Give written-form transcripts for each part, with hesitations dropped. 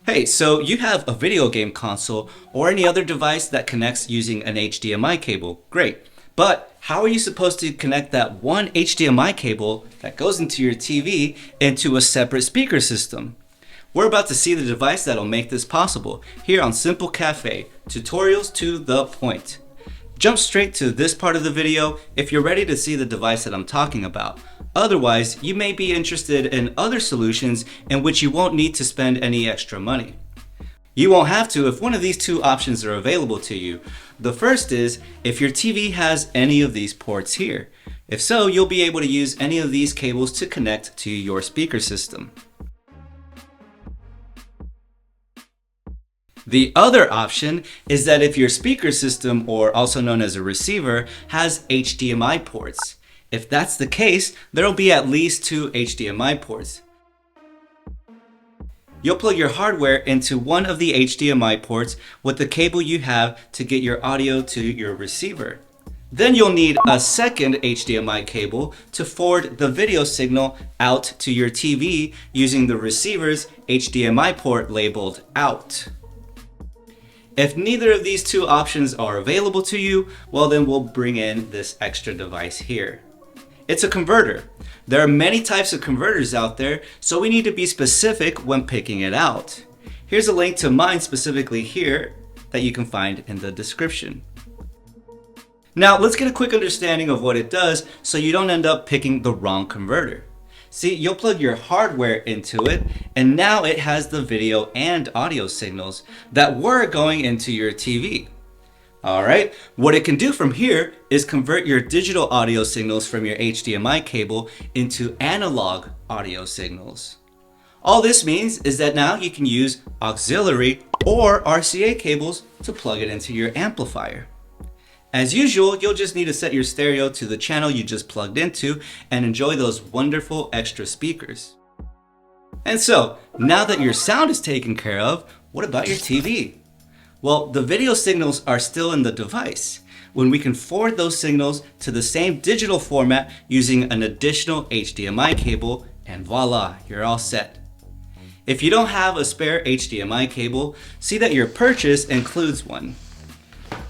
Hey, so you have a video game console or any other device that connects using an HDMI cable. Great. But how are you supposed to connect that one HDMI cable that goes into your TV into a separate speaker system? We're about to see the device that'll make this possible here on Simple Cafe, tutorials to the point. Jump straight to this part of the video if you're ready to see the device that I'm talking about. Otherwise, you may be interested in other solutions in which you won't need to spend any extra money. You won't have to if one of these two options are available to you. The first is if your TV has any of these ports here. If so, you'll be able to use any of these cables to connect to your speaker system. The other option is that if your speaker system, or also known as a receiver, has HDMI ports. If that's the case, there'll be at least two HDMI ports. You'll plug your hardware into one of the HDMI ports with the cable you have to get your audio to your receiver. Then you'll need a second HDMI cable to forward the video signal out to your TV using the receiver's HDMI port labeled out. If neither of these two options are available to you, well then we'll bring in this extra device here. It's a converter. There are many types of converters out there, so we need to be specific when picking it out. Here's a link to mine specifically here that you can find in the description. Now let's get a quick understanding of what it does so you don't end up picking the wrong converter. See, you'll plug your hardware into it, and now it has the video and audio signals that were going into your TV. Alright, what it can do from here is convert your digital audio signals from your HDMI cable into analog audio signals. All this means is that now you can use auxiliary or RCA cables to plug it into your amplifier. As usual, you'll just need to set your stereo to the channel you just plugged into and enjoy those wonderful extra speakers. And so, now that your sound is taken care of, what about your TV? Well, the video signals are still in the device when we can forward those signals to the same digital format using an additional HDMI cable, and voila, you're all set. If you don't have a spare HDMI cable, see that your purchase includes one.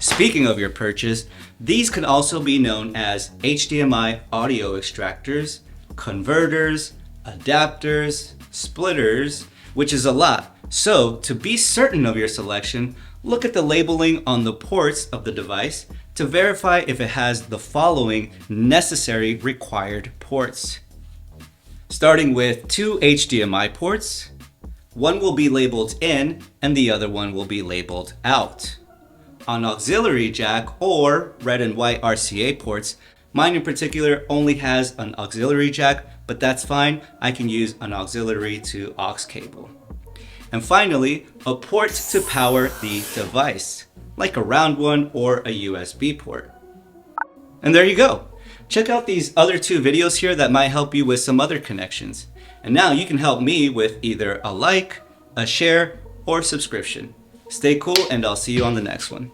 Speaking of your purchase, these can also be known as HDMI audio extractors, converters, adapters, splitters, which is a lot. So to be certain of your selection, look at the labeling on the ports of the device to verify if it has the following necessary required ports. Starting with two HDMI ports, one will be labeled in and the other one will be labeled out. An auxiliary jack or red and white RCA ports. Mine in particular only has an auxiliary jack, but that's fine. I can use an auxiliary to aux cable. And finally, a port to power the device, like a round one or a USB port. And there you go. Check out these other two videos here that might help you with some other connections. And now you can help me with either a like, a share, or subscription. Stay cool, and I'll see you on the next one.